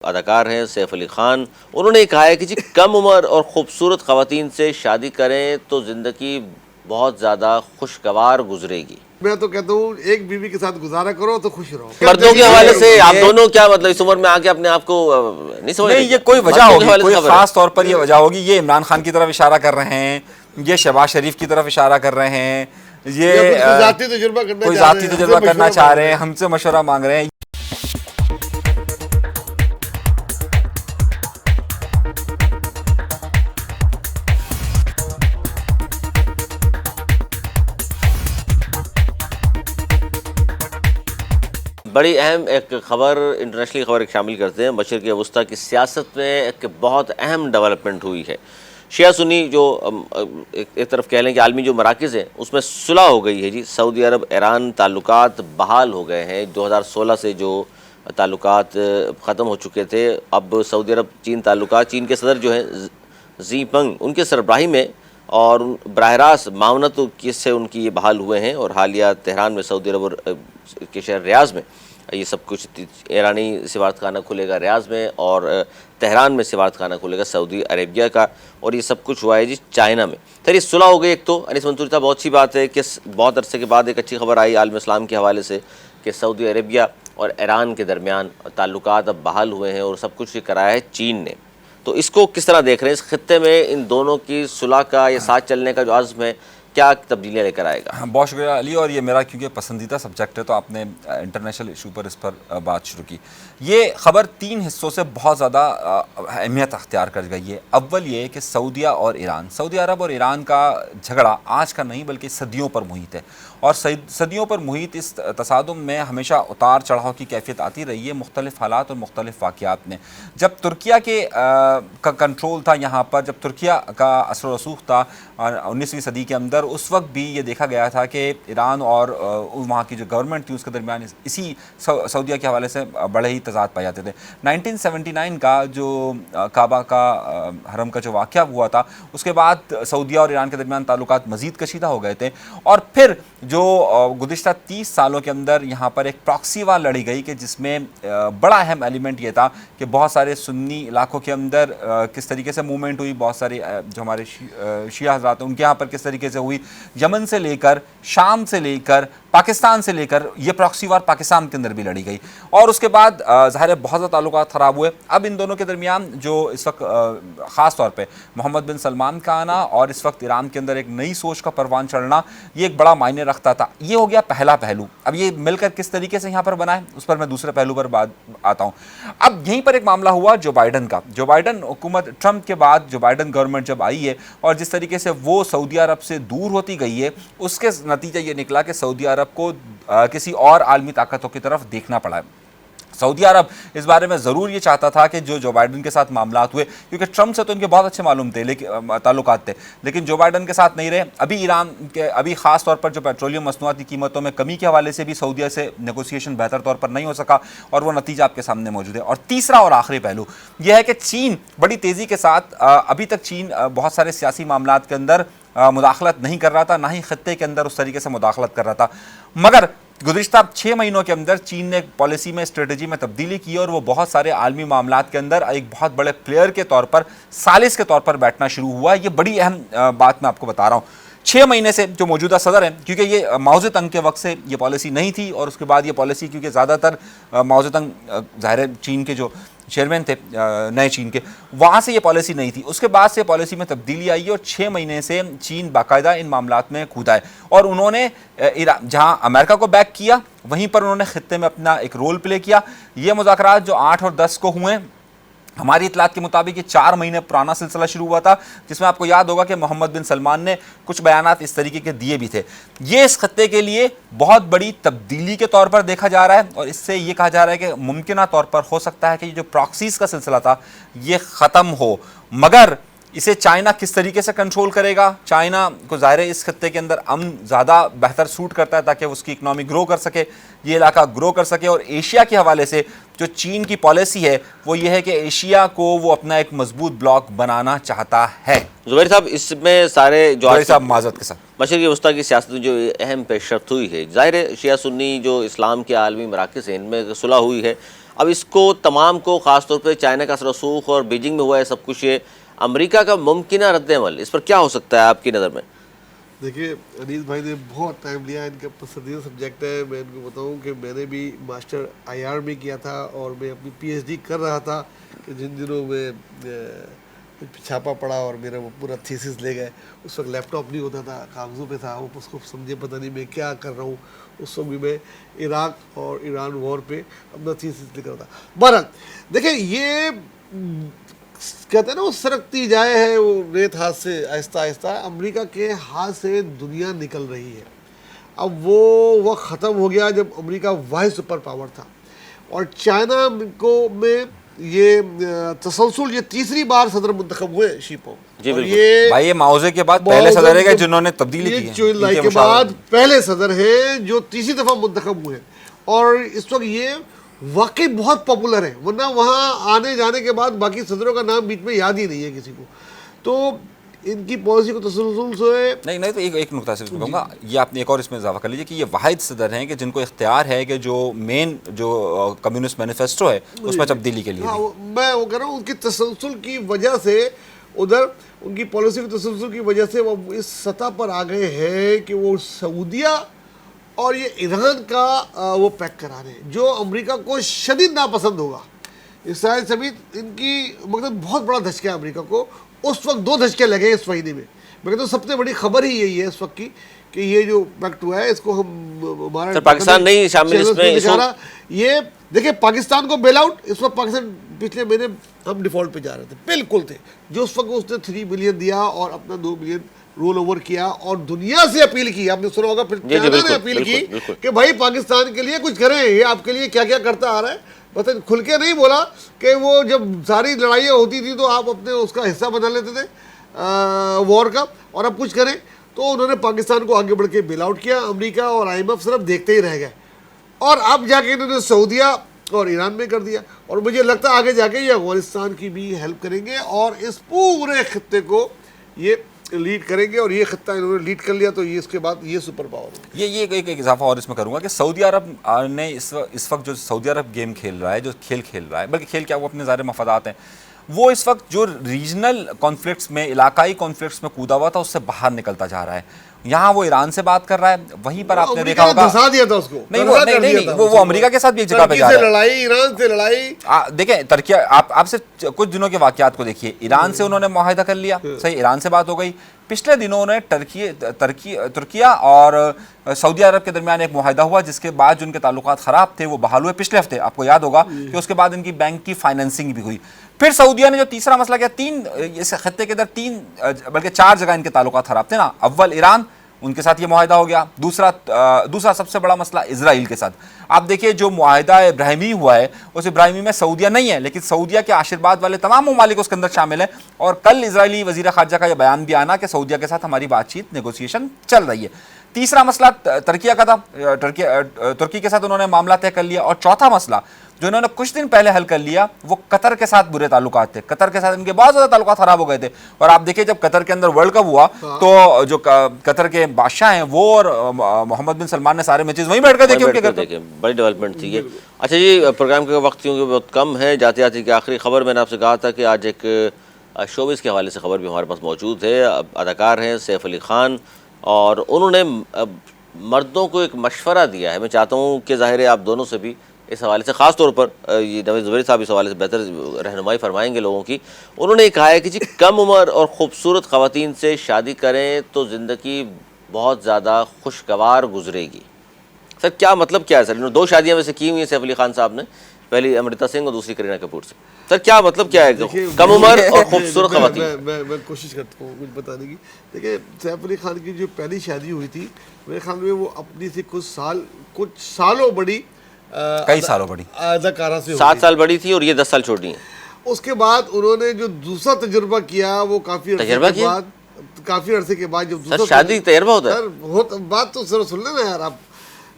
अदाकार हैं सैफ अली खान। उन्होंने कहा है कि जी कम उम्र और ख़ूबसूरत ख़वातीन से शादी करें तो ज़िंदगी बहुत ज़्यादा खुशगवार गुजरेगी। मैं तो कहता हूँ एक बीवी के साथ गुजारा करो तो खुश रहो। मर्दों के हवाले से आप दोनों क्या मतलब इस उम्र में आके अपने आप को नहीं समझ नहीं, ये कोई वजह होगी, कोई खास तौर पर ये वजह होगी। ये इमरान खान की तरफ इशारा कर रहे हैं, ये शहबाज शरीफ की तरफ इशारा कर रहे हैं, ये कोई जाती तजुर्बा करना चाह रहे हैं, हमसे मशवरा मांग रहे हैं। बड़ी अहम एक खबर, इंटरनेशनल खबर एक शामिल करते हैं। मशरिक़ वस्ता की सियासत में एक बहुत अहम डेवलपमेंट हुई है। शिया सुन्नी जो एक तरफ कह लें कि आलमी जो मराकज़ हैं उसमें सुलह हो गई है जी। सऊदी अरब ईरान ताल्लुकात बहाल हो गए हैं। 2016 से जो ताल्लुकात ख़त्म हो चुके थे, अब सऊदी अरब चीन ताल्लुकात, चीन के सदर जो हैं जीपंग उनके सरबराही में और बराह रास्त मावनत से उनकी ये बहाल हुए हैं। और हालिया तेहरान में सऊदी अरब के शहर रियाज़ में ये सब कुछ, ईरानी सिफारतखाना खुलेगा रियाज़ में और तेहरान में सिफारतखाना खुलेगा सऊदी अरेबिया का, और ये सब कुछ हुआ है जी चाइना में। फिर ये सुलह हो गई। एक तो अनीस मंसूरी साहब, बहुत अच्छी बात है कि बहुत अरसे के बाद एक अच्छी खबर आई आलम इस्लाम के हवाले से कि सऊदी अरेबिया और ईरान के दरमियान ताल्लुकात अब बहाल हुए हैं और सब कुछ ये कराया है चीन ने। तो इसको किस तरह देख रहे हैं? इस खित्ते में इन दोनों की सुलह का, ये साथ चलने का जो आज़्म है, क्या तब्दीलियाँ लेकर आएगा? हाँ, बहुत शुक्रिया अली। और ये मेरा क्योंकि पसंदीदा सब्जेक्ट है तो आपने इंटरनेशनल इशू पर इस पर बात शुरू की। ये खबर 3 हिस्सों से बहुत ज़्यादा अहमियत अख्तियार कर गई है। अव्वल ये कि सऊदीया और ईरान, सऊदी अरब और ईरान का झगड़ा आज का नहीं बल्कि सदियों पर मुहित है, और सदियों पर मुहित इस तसादुम में हमेशा उतार चढ़ाव की कैफियत आती रही है मुख्तलिफ हालात और मुख्तलिफ वाक़यात में। जब तुर्किया का कंट्रोल था यहाँ पर, जब तुर्किया का असर रसूख था 19वीं सदी के अंदर, उस वक्त भी ये देखा गया था कि ईरान और वहाँ की जो गवर्नमेंट थी उसके दरमियान इसी सऊदीया के हवाले से बड़े ही तजाद पाए जाते थे। 1979 का जो काबा का हरम का जो वाक़या हुआ था, उसके बाद सऊदीया और ईरान के दरमियान ताल्लुकात मज़ीद कशीदा हो गए थे। और फिर जो गुज़िश्ता 30 सालों के अंदर यहाँ पर एक प्रॉक्सी वार लड़ी गई कि जिसमें बड़ा अहम एलिमेंट ये था कि बहुत सारे सुन्नी इलाकों के अंदर किस तरीके से मूवमेंट हुई, बहुत सारे जो हमारे शिया हज़रात हैं उनके यहाँ पर किस तरीके से हुई, यमन से लेकर शाम से लेकर पाकिस्तान से लेकर ये प्रॉक्सी वार पाकिस्तान के अंदर भी लड़ी गई। और उसके बाद ज़ाहिर है बहुत ज़्यादा ताल्लुकात ख़राब हुए। अब इन दोनों के दरमियान जो इस वक्त ख़ास तौर पे मोहम्मद बिन सलमान का आना और इस वक्त ईरान के अंदर एक नई सोच का परवान चढ़ना, ये एक बड़ा मायने रखता था। ये हो गया पहला पहलू। अब ये मिलकर किस तरीके से यहाँ पर बना है उस पर मैं दूसरे पहलू पर बात आता हूँ। अब यहीं पर एक मामला हुआ जो बाइडन का। जो बाइडन हुकूमत, ट्रंप के बाद जो बाइडन गवर्नमेंट जब आई है और जिस तरीके से वो सऊदी अरब से दूर होती गई है, उसके नतीजा ये निकला कि सऊदी अरब को किसी और आलमी ताकतों की तरफ देखना पड़ा है। सऊदी अरब इस बारे में ज़रूर ये चाहता था कि जो बाइडन के साथ मामलात हुए, क्योंकि ट्रंप से तो इनके बहुत अच्छे मालूम थे, लेकिन ताल्लुकात थे, लेकिन जो बाइडन के साथ नहीं रहे। अभी ईरान के, अभी ख़ास तौर पर जो पेट्रोलियम मसनूआत की कीमतों में कमी के हवाले से भी सऊदीया से नेगोशिएशन बेहतर तौर पर नहीं हो सका, और वो नतीजा आपके सामने मौजूद है। और तीसरा और आखिरी पहलू यह है कि चीन बड़ी तेज़ी के साथ, अभी तक चीन बहुत सारे सियासी मामलात के अंदर मुदाखलत नहीं कर रहा था, ना ही खत्ते के अंदर उस तरीके से मुदाखलत कर रहा था, मगर गुज़िश्ता 6 महीनों के अंदर चीन ने पॉलिसी में, स्ट्रेटजी में तब्दीली की और वो बहुत सारे आलमी मामलात के अंदर एक बहुत बड़े प्लेयर के तौर पर, सालिस के तौर पर बैठना शुरू हुआ। ये बड़ी अहम बात मैं आपको बता रहा हूँ। 6 महीने से जो मौजूदा सदर हैं, क्योंकि ये माओ ज़ेडुंग के वक्त से ये पॉलिसी नहीं थी, और उसके बाद ये पॉलिसी, क्योंकि ज़्यादातर माओ ज़ेडुंग ज़ाहिर चीन के जो चेयरमैन थे नए चीन के, वहाँ से ये पॉलिसी नहीं थी। उसके बाद से पॉलिसी में तब्दीली आई और 6 महीने से चीन बाकायदा इन मामलात में कूदा है। और उन्होंने जहाँ अमेरिका को बैक किया, वहीं पर उन्होंने खित्ते में अपना एक रोल प्ले किया। ये मुज़ाकरात जो 8 और 10 को हुए, हमारी इतलात के मुताबिक ये 4 महीने पुराना सिलसिला शुरू हुआ था, जिसमें आपको याद होगा कि मोहम्मद बिन सलमान ने कुछ बयानात इस तरीके के दिए भी थे। ये इस खत्ते के लिए बहुत बड़ी तब्दीली के तौर पर देखा जा रहा है, और इससे ये कहा जा रहा है कि मुमकिन तौर पर हो सकता है कि ये जो प्रॉक्सीज का सिलसिला था ये ख़त्म हो। मगर इसे चाइना किस तरीके से कंट्रोल करेगा? चाइना को ज़ाहिर है इस खत्ते के अंदर अमन ज़्यादा बेहतर सूट करता है ताकि उसकी इकनॉमी ग्रो कर सके, ये इलाका ग्रो कर सके। और एशिया के हवाले से जो चीन की पॉलिसी है वो ये है कि एशिया को वो अपना एक मजबूत ब्लॉक बनाना चाहता है। ज़ुबैर साहब, इसमें सारे जो साहब माज़रत के साथ मशरिक़ वस्ता की सियासत में जो अहम पेशरफ्त हुई है, ज़ाहिर है शिया सुन्नी जो इस्लाम के आलमी मराकज़ हैं इनमें सुलह हुई है। अब इसको तमाम को ख़ासतौर पे चाइना का रसूख और बीजिंग में हुआ है सब कुछ, ये अमेरिका का मुमकिन रद्द-ए-अमल इस पर क्या हो सकता है आपकी नज़र में? देखिए अनीस भाई ने बहुत टाइम लिया, इनका पसंदीदा सब्जेक्ट है। मैं इनको बताऊं कि मैंने भी मास्टर आईआर में किया था और मैं अपनी पीएचडी कर रहा था कि जिन दिनों में छापा पड़ा और मेरा वो पूरा थीसिस ले गए। उस वक्त लैपटॉप नहीं होता था, कागज़ों पे था, वो उसको समझे पता नहीं मैं क्या कर रहा हूँ। उस वक्त भी मैं इराक और ईरान वॉर पे अपना थीसिस लिख रहा था। बहरहाल देखिए, ये कहते हैं ना वो सरकती जाए है वो रेत हाथ से आहिस्ता आहिस्ता, अमेरिका के हाथ से दुनिया निकल रही है। अब वो वक्त ख़त्म हो गया जब अमेरिका वाहिद सुपर पावर था और चाइना को में ये तसलसल ये तीसरी बार सदर मुंतखब हुए शीपो। जी और बिल्कुल। भाई ये माओजे के बाद पहले सदर है जिन्होंने तब्दीली की है, चुनलाई इनके के बाद मुशावरे। पहले सदर हैं जो तीसरी दफ़ा मुंतखब हुए और इस वक्त ये वाकई बहुत पॉपुलर है, वरना वहाँ आने जाने के बाद बाकी सदरों का नाम बीच में याद ही नहीं है किसी को। तो इनकी पॉलिसी को तसलसल से नहीं तो एक नुकता सिर्फ कहूँगा, ये आपने एक और इसमें इजाफा कर लीजिए कि ये वाहिद सदर हैं कि जिनको इख्तियार है कि जो मेन जो कम्युनिस्ट मैनिफेस्टो है उसमें तब्दीली के लिए हाँ, भी। मैं वो कह रहा हूँ उनकी तसलसल की वजह से, उधर उनकी पॉलिसी की तसलसल की वजह से वो इस सतह पर आ गए हैं कि वो सऊदिया और ये ईरान का वो पैक करा रहे हैं जो अमेरिका को शदीद नापसंद होगा। इसराइल समेत इनकी मतलब बहुत बड़ा धचका है अमेरिका को। उस वक्त 2 धचके लगे इस महीने में। मैं कहता हूँ सबसे बड़ी खबर ही यही है इस वक्त की कि ये जो पैक्ट हुआ है इसको हम हमारा सर पाकिस्तान नहीं शामिल इसमें दिखा रहा। ये देखिए पाकिस्तान को बेल आउट, इस वक्त पाकिस्तान पिछले महीने हम डिफॉल्ट पे जा रहे थे, बिल्कुल थे, जो उस वक्त उसने 3 बिलियन दिया और अपना 2 बिलियन रोल ओवर किया और दुनिया से अपील की। आपने सुना होगा फिर चाइना ने अपील की कि भाई पाकिस्तान के लिए कुछ करें, ये आपके लिए क्या क्या करता आ रहा है। पता खुल के नहीं बोला कि वो जब सारी लड़ाइयाँ होती थी तो आप अपने उसका हिस्सा बना लेते थे वॉर का, और अब कुछ करें। तो उन्होंने पाकिस्तान को आगे बढ़ के बेल आउट किया। अमेरिका और IMF सिर्फ देखते ही रह गए और अब जाके इन्होंने सऊदिया और ईरान में कर दिया और मुझे लगता है आगे जाके ये अफगानिस्तान की भी हेल्प करेंगे और इस पूरे खत्ते को ये लीड करेंगे। और ये खत्ता इन्होंने लीड कर लिया तो ये इसके बाद ये सुपर पावर होगी। ये एक इजाफा और इसमें करूंगा कि सऊदी अरब ने इस वक्त जो सऊदी अरब गेम खेल रहा है, जो खेल रहा है, बल्कि खेल क्या वो अपने ज़ाहिर मफादात हैं, वो इस वक्त जो रीजनल कॉन्फ्लिक्ट्स में, इलाकाई कॉन्फ्लिक्ट्स में कूदा हुआ था उससे बाहर निकलता जा रहा है। यहाँ वो ईरान से बात कर रहा है, वहीं पर आपने देखा होगा धसा दिया था उसको। नहीं वो अमेरिका के साथ भी एक जगह पे जा रहा है। लड़ाई, ईरान से लड़ाई। देखें तुर्की, आपसे कुछ दिनों के वाकयात को देखिए। ईरान से उन्होंने मुआहिदा कर लिया, सही, ईरान से बात हो गई। पिछले दिनों उन्होंने तुर्किया और सऊदी अरब के दरमियान एक मुआहिदा हुआ जिसके बाद जो उनके ताल्लुकात ख़राब थे वो बहाल हुए पिछले हफ्ते। आपको याद होगा कि उसके बाद इनकी बैंक की फाइनेंसिंग भी हुई। फिर सऊदिया ने जो तीसरा मसला किया, 3 इस खत्ते के अंदर 3 बल्कि 4 जगह इनके ताल्लुकात ख़राब थे ना। अव्वल ईरान, उनके साथ ये मुआहिदा हो गया। दूसरा सबसे बड़ा मसला इजराइल के साथ। आप देखिए जो मुआहिदा इब्राहिमी हुआ है उस इब्राहिमी में सऊदिया नहीं है, लेकिन सऊदिया के आशीर्वाद वाले तमाम ममालिक उसके अंदर शामिल हैं। और कल इजरायली वजीर खारजा का यह बयान भी आना कि सऊदिया के साथ हमारी बातचीत, नेगोशिएशन चल रही है। तीसरा मसला तुर्किया का था, तुर्की के साथ उन्होंने मामला तय कर लिया। और चौथा मसला जो इन्होंने कुछ दिन पहले हल कर लिया वो कतर के साथ बुरे ताल्लुकात थे। कतर के साथ इनके बहुत ज़्यादा ताल्लुकात खराब हो गए थे। और आप देखिए जब कतर के अंदर वर्ल्ड कप हुआ तो जो कतर के बादशाह हैं वो और मोहम्मद बिन सलमान ने सारे मैचेस वहीं बैठ कर देखे उनके घर पे। बड़ी डेवलपमेंट थी ये। अच्छा जी, प्रोग्राम के वक्त क्योंकि बहुत कम है, जाते जाते की आखिरी खबर मैंने आपसे कहा था कि आज एक शोबिस के हवाले से खबर भी हमारे पास मौजूद है। अदाकार हैं सैफ अली खान और उन्होंने मर्दों को एक मशवरा दिया है। मैं चाहता हूँ कि ज़ाहिर है आप दोनों से भी इस हवाले से, ख़ास तौर पर ये नवीद ज़ुबैरी साहब इस हवाले से बेहतर रहनुमाई फरमाएंगे लोगों की। उन्होंने कहा है कि जी कम उम्र और ख़ूबसूरत ख़वातीन से शादी करें तो ज़िंदगी बहुत ज़्यादा खुशगवार गुजरेगी। सर क्या मतलब क्या है सर? इन्होंने 2 शादियाँ वैसे की हुई हैं सैफ अली खान साहब ने, पहली अमृता सिंह और दूसरी करीना कपूर से। सर क्या मतलब क्या है कम उम्र और खूबसूरत खवातीन? मैं कोशिश करता हूँ कुछ बताने की। देखिए सैफ अली खान की जो पहली शादी हुई थी मेरे ख्याल में वो अपनी से कुछ सालों बड़ी, कई सालों बड़ी अदाकारा से 7 साल बड़ी थी और ये 10 साल छोटी हैं। उसके बाद उन्होंने जो दूसरा तजुर्बा किया वो काफ़ी अरसे के बाद जब दूसरा शादी तजुर्बा होता है सर, बात तो सर सुन लेना यार आप।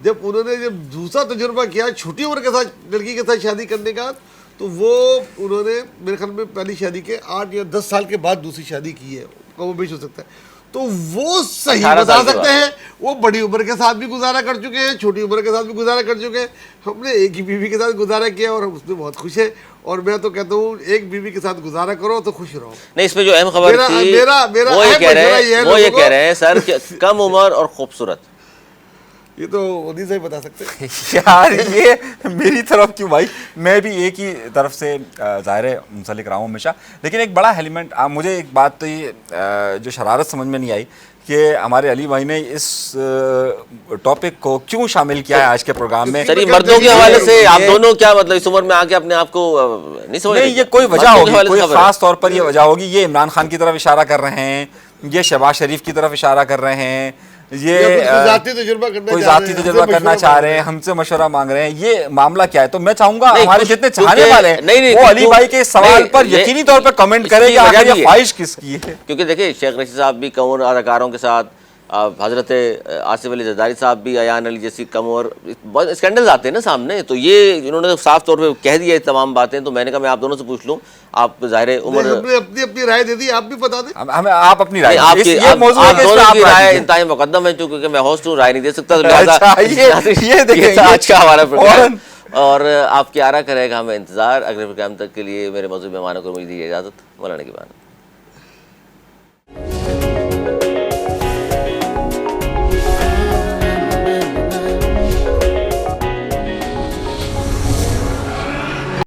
जब उन्होंने दूसरा तजुर्बा किया छोटी उम्र के साथ लड़की के साथ शादी करने का, तो वो उन्होंने मेरे ख्याल में पहली शादी के 8 या 10 साल के बाद दूसरी शादी की है, वो भी हो सकता है। तो वो सही 18 बता साल के सकते हैं। वो बड़ी उम्र के साथ भी गुजारा कर चुके हैं, छोटी उम्र के साथ भी गुजारा कर चुके हैं। हमने एक ही बीवी के साथ गुजारा किया और हम उसमें बहुत खुश हैं। और मैं तो कहता हूँ एक बीवी के साथ गुजारा करो तो खुश रहो। नहीं, इसमें जो अहम खबर मेरा- थी मेरा- मेरा वो ये अहम कह रहे मसला ये है हैं, वो ये लोगों कह को- रहे हैं सर कि कम उम्र और खूबसूरत। ये तो उन्हीं से ही बता सकते हैं। यार ये मेरी तरफ क्यों भाई, मैं भी एक ही तरफ से ज़ाहिर है मुंसलिक रहा हूँ हमेशा। लेकिन एक बड़ा एलिमेंट मुझे एक बात तो ये जो शरारत समझ में नहीं आई कि हमारे अली भाई ने इस टॉपिक को क्यों शामिल किया है आज के प्रोग्राम में। सर ये मर्दों के हवाले से आप दोनों क्या मतलब इस उम्र में आके अपने आप को नहीं समझ नहीं, ये कोई वजह होगी, कोई खास तौर पर ये वजह होगी। ये इमरान खान की तरफ इशारा कर रहे हैं, ये शहबाज शरीफ की तरफ इशारा कर रहे हैं, ये कोई जाती तजुर्बा करना कोई चाह रहे जाती हैं, तजुर्बा हमसे करना मशवरा चाह मांग रहे हैं, हैं। हमसे मशवरा मांग रहे हैं। ये मामला क्या है? तो मैं चाहूंगा नहीं, हमारे कुछ- जितने क्योंकि- चाहने वाले हैं नहीं, वो अली क्यों- भाई के सवाल नहीं, पर ये- यकीनी तौर पर कमेंट इसकी करें कि वजह आखिर भी ये है। ख्वाहिश किसकी है। क्योंकि देखिए शेख रशीद साहब भी कम उम्र अदाकारों के साथ, हजरत आसिफ अली जरदारी साहब भी, अयान अली जैसी कम उम्र, बहुत स्कैंडल्स आते हैं ना सामने। तो ये इन्होंने साफ तौर पे कह दिया ये तमाम बातें। तो मैंने कहा मैं आप दोनों से पूछ लूं, आप ज़ाहिर उम्र हमने अपनी अपनी राय दे दी, आप भी बता दें। हमें आप अपनी राय नहीं, दीजिए। आपकी ये आप मौजूद है कि इस पे दोनों आप की राय राय दीजिए। इंतहाई मुकद्दम है, क्योंकि मैं होस्ट हूँ, राय नहीं दे सकता। तो लिहाजा अच्छा, ये देखें, था ये आज का हमारा प्रोग्राम। फौरन। और आपकी आरा करेगा हमें इंतजार। अगले प्रोग्राम तक के लिए मेरे मौजूद मेहमानों को मुझे दीजिए इजाज़त। मौलाना की बात।